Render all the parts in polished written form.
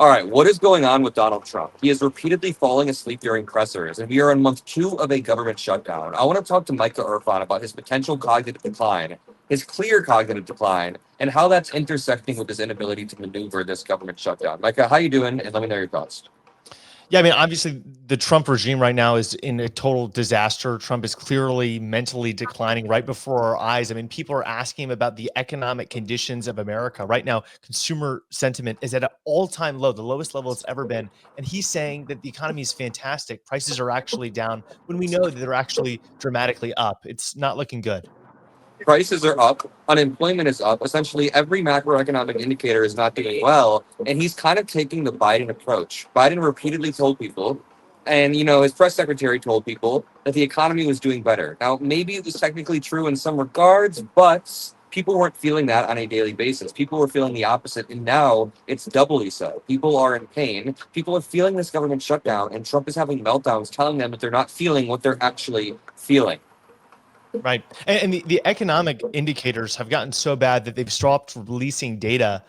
All right, what is going on with Donald Trump? He is repeatedly falling asleep during pressers, and we are in month 2 of a government shutdown. I want to talk to Micha Erfan about his potential cognitive decline, his clear cognitive decline, and how that's intersecting with his inability to maneuver this government shutdown. Micha, how you doing? And let me know your thoughts. Yeah, I mean, obviously, the Trump regime right now is in a total disaster. Trump is clearly mentally declining right before our eyes. I mean, people are asking him about the economic conditions of America. Right now, consumer sentiment is at an all-time low, the lowest level it's ever been. And he's saying that the economy is fantastic. Prices are actually down when we know that they're actually dramatically up. It's not looking good. Prices are up, unemployment is up. Essentially, every macroeconomic indicator is not doing well, and he's kind of taking the Biden approach. Biden repeatedly told people, and his press secretary told people that the economy was doing better. Now, maybe it was technically true in some regards, but people weren't feeling that on a daily basis. People were feeling the opposite, and now it's doubly so. People are in pain. People are feeling this government shutdown, and Trump is having meltdowns telling them that they're not feeling what they're actually feeling. Right. And the economic indicators have gotten so bad that they've stopped releasing data.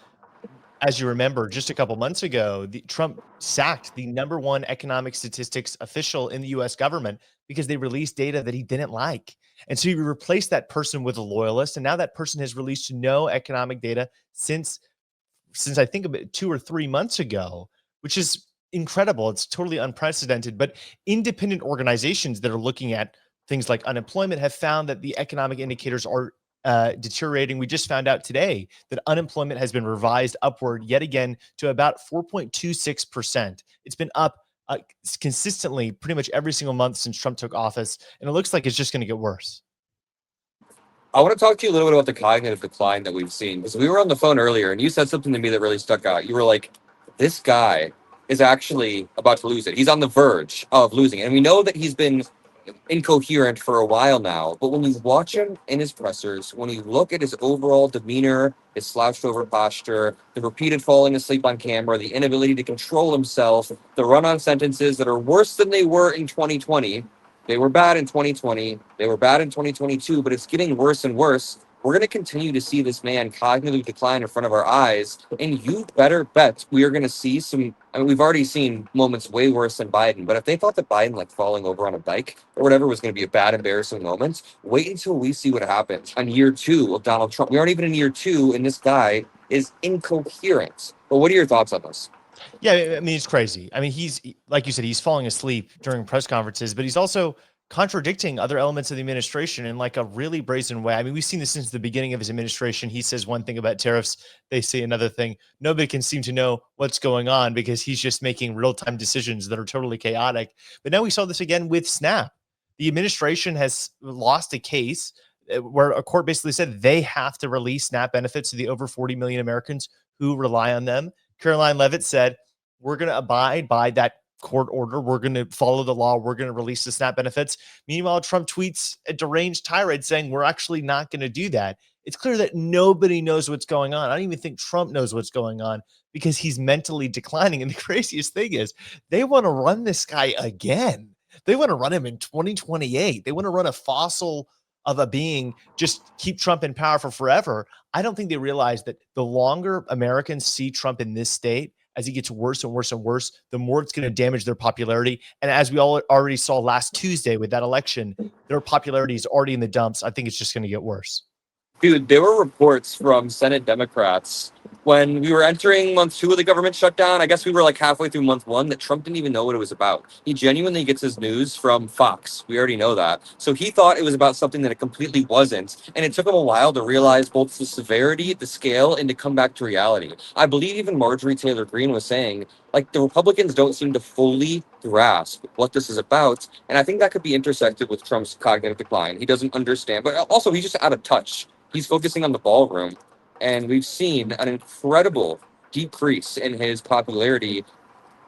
As you remember, just a couple months ago, Trump sacked the number one economic statistics official in the US government because they released data that he didn't like. And so he replaced that person with a loyalist. And now that person has released no economic data since I think about 2 or 3 months ago, which is incredible. It's totally unprecedented. But independent organizations that are looking at things like unemployment have found that the economic indicators are deteriorating. We just found out today that unemployment has been revised upward yet again to about 4.26%. It's been up consistently pretty much every single month since Trump took office, and it looks like it's just going to get worse. I want to talk to you a little bit about the cognitive decline that we've seen, because we were on the phone earlier and you said something to me that really stuck out. You were like, this guy is actually about to lose it. He's on the verge of losing it. And we know that he's been incoherent for a while now, but when you watch him in his pressers, when you look at his overall demeanor, his slouched over posture, the repeated falling asleep on camera, the inability to control himself, the run on sentences that are worse than they were in 2020. They were bad in 2020. They were bad in 2022, but it's getting worse and worse. We're going to continue to see this man cognitively decline in front of our eyes. And you better bet we are going to see some. I mean, we've already seen moments way worse than Biden, but if they thought that Biden, like falling over on a bike or whatever, was going to be a bad, embarrassing moment, wait until we see what happens on year 2 of Donald Trump. We aren't even in year 2, and this guy is incoherent. But what are your thoughts on this? Yeah, I mean, it's crazy. I mean, like you said, he's falling asleep during press conferences, but he's also contradicting other elements of the administration in like a really brazen way. I mean, we've seen this since the beginning of his administration. He says one thing about tariffs, they say another thing. Nobody can seem to know what's going on because he's just making real-time decisions that are totally chaotic. But now we saw this again with SNAP. The administration has lost a case where a court basically said they have to release SNAP benefits to the over 40 million Americans who rely on them. Caroline Leavitt said, we're going to abide by that court order. We're going to follow the law. We're going to release the SNAP benefits. Meanwhile, Trump tweets a deranged tirade saying we're actually not going to do that. It's clear that nobody knows what's going on. I don't even think Trump knows what's going on because he's mentally declining. And the craziest thing is they want to run this guy again. They want to run him in 2028. They want to run a fossil of a being, just keep Trump in power for forever. I don't think they realize that the longer Americans see Trump in this state, as he gets worse and worse and worse, the more it's going to damage their popularity. And as we all already saw last Tuesday with that election, their popularity is already in the dumps. I think it's just going to get worse. Dude, there were reports from Senate Democrats when we were entering month 2 of the government shutdown. I guess we were like halfway through month 1 that Trump didn't even know what it was about. He genuinely gets his news from Fox. We already know that. So he thought it was about something that it completely wasn't. And it took him a while to realize both the severity, the scale, and to come back to reality. I believe even Marjorie Taylor Greene was saying, like, the Republicans don't seem to fully grasp what this is about. And I think that could be intersected with Trump's cognitive decline. He doesn't understand, but also he's just out of touch. He's focusing on the ballroom, and we've seen an incredible decrease in his popularity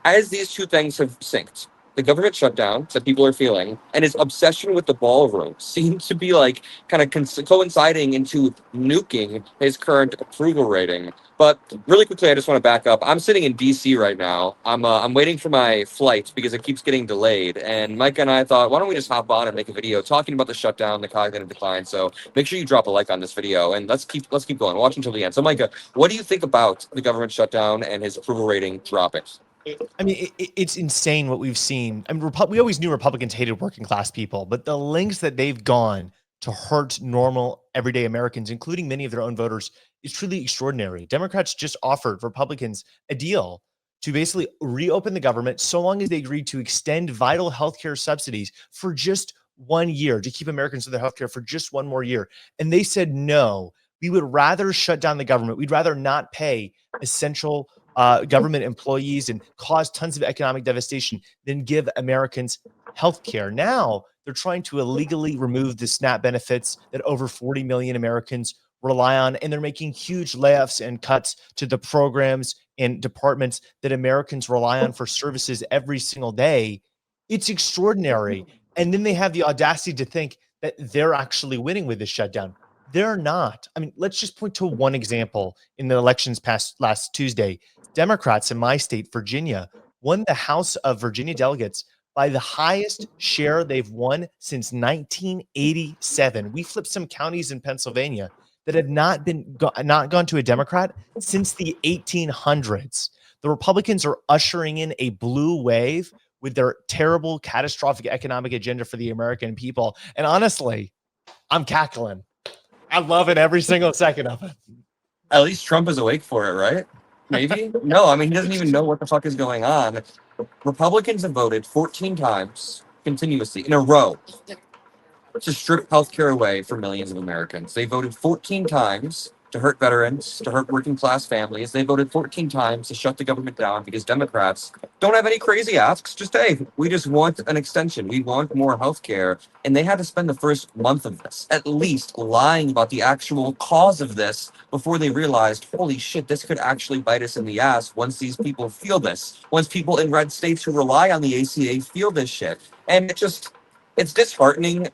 as these two things have synced. the government shutdown that people are feeling and his obsession with the ballroom seems to be like kind of coinciding into nuking his current approval rating. But really quickly, I just want to back up. I'm sitting in DC right now. I'm waiting for my flight because it keeps getting delayed. And Micah and I thought, why don't we just hop on and make a video talking about the shutdown, the cognitive decline. So make sure you drop a like on this video and let's keep going. Watch until the end. So Micah, what do you think about the government shutdown and his approval rating dropping? I mean, it's insane what we've seen. I mean, we always knew Republicans hated working class people, but the lengths that they've gone to hurt normal, everyday Americans, including many of their own voters, is truly extraordinary. Democrats just offered Republicans a deal to basically reopen the government so long as they agreed to extend vital healthcare subsidies for just 1 year, to keep Americans with their healthcare for just one more year. And they said, no, we would rather shut down the government. We'd rather not pay essential government employees and cause tons of economic devastation than give Americans health care. Now they're trying to illegally remove the SNAP benefits that over 40 million Americans rely on, and they're making huge layoffs and cuts to the programs and departments that Americans rely on for services every single day. It's extraordinary. And then they have the audacity to think that they're actually winning with this shutdown. They're not. I mean, let's just point to one example in the elections past last Tuesday. Democrats in my state, Virginia, won the House of Virginia delegates by the highest share they've won since 1987. We flipped some counties in Pennsylvania that had not gone to a Democrat since the 1800s. The Republicans are ushering in a blue wave with their terrible, catastrophic economic agenda for the American people. And honestly, I'm cackling. I'm loving every single second of it. At least Trump is awake for it, right? Maybe? No, I mean, he doesn't even know what the fuck is going on. Republicans have voted 14 times continuously in a row to strip healthcare away from millions of Americans. They voted 14 times to hurt veterans, to hurt working class families. They voted 14 times to shut the government down because Democrats don't have any crazy asks. Just, hey, we just want an extension. We want more healthcare. And they had to spend the first month of this at least lying about the actual cause of this before they realized, holy shit, this could actually bite us in the ass once these people feel this. Once people in red states who rely on the ACA feel this shit. And it's disheartening,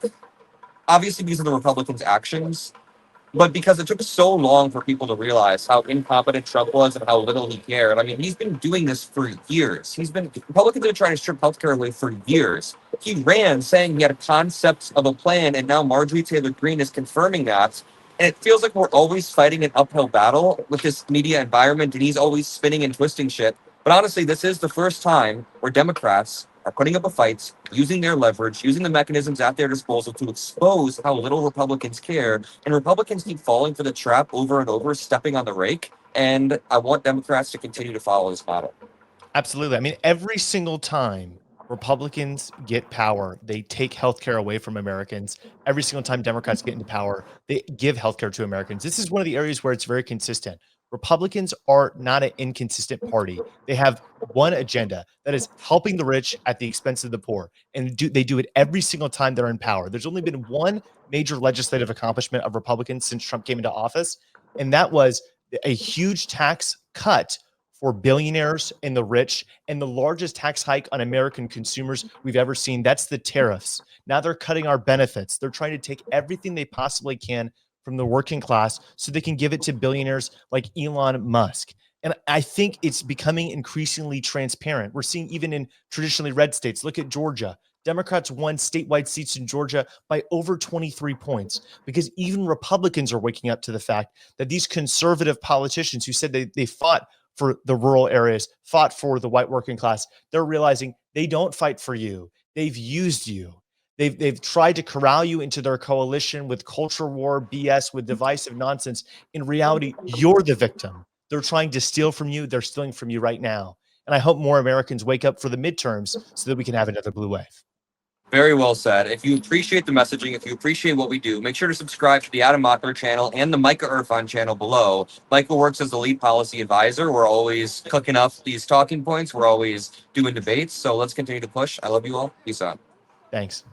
obviously because of the Republicans' actions, but because it took so long for people to realize how incompetent Trump was and how little he cared. I mean, he's been doing this for years. Republicans have been trying to strip healthcare away for years. He ran saying he had a concept of a plan, and now Marjorie Taylor Greene is confirming that. And it feels like we're always fighting an uphill battle with this media environment, and he's always spinning and twisting shit. But honestly, this is the first time where Democrats are putting up a fight, using their leverage, using the mechanisms at their disposal to expose how little Republicans care. And Republicans keep falling for the trap over and over, stepping on the rake. And I want Democrats to continue to follow this model. Absolutely. I mean, every single time Republicans get power, they take healthcare away from Americans. Every single time Democrats get into power, they give healthcare to Americans. This is one of the areas where it's very consistent. Republicans are not an inconsistent party. They have one agenda, that is helping the rich at the expense of the poor. And they do it every single time they're in power. There's only been one major legislative accomplishment of Republicans since Trump came into office, and that was a huge tax cut for billionaires and the rich, and the largest tax hike on American consumers we've ever seen. That's the tariffs. Now they're cutting our benefits. They're trying to take everything they possibly can from the working class so they can give it to billionaires like Elon Musk. And I think it's becoming increasingly transparent. We're seeing even in traditionally red states. Look at Georgia. Democrats won statewide seats in Georgia by over 23 points because even Republicans are waking up to the fact that these conservative politicians who said they fought for the rural areas, fought for the white working class, they're realizing they don't fight for you. They've used you. They've tried to corral you into their coalition with culture war BS, with divisive nonsense. In reality, you're the victim. They're trying to steal from you. They're stealing from you right now. And I hope more Americans wake up for the midterms so that we can have another blue wave. Very well said. If you appreciate the messaging, if you appreciate what we do, make sure to subscribe to the Adam Mockler channel and the Micha Erfan channel below. Michael works as the lead policy advisor. We're always cooking up these talking points. We're always doing debates. So let's continue to push. I love you all. Peace out. Thanks.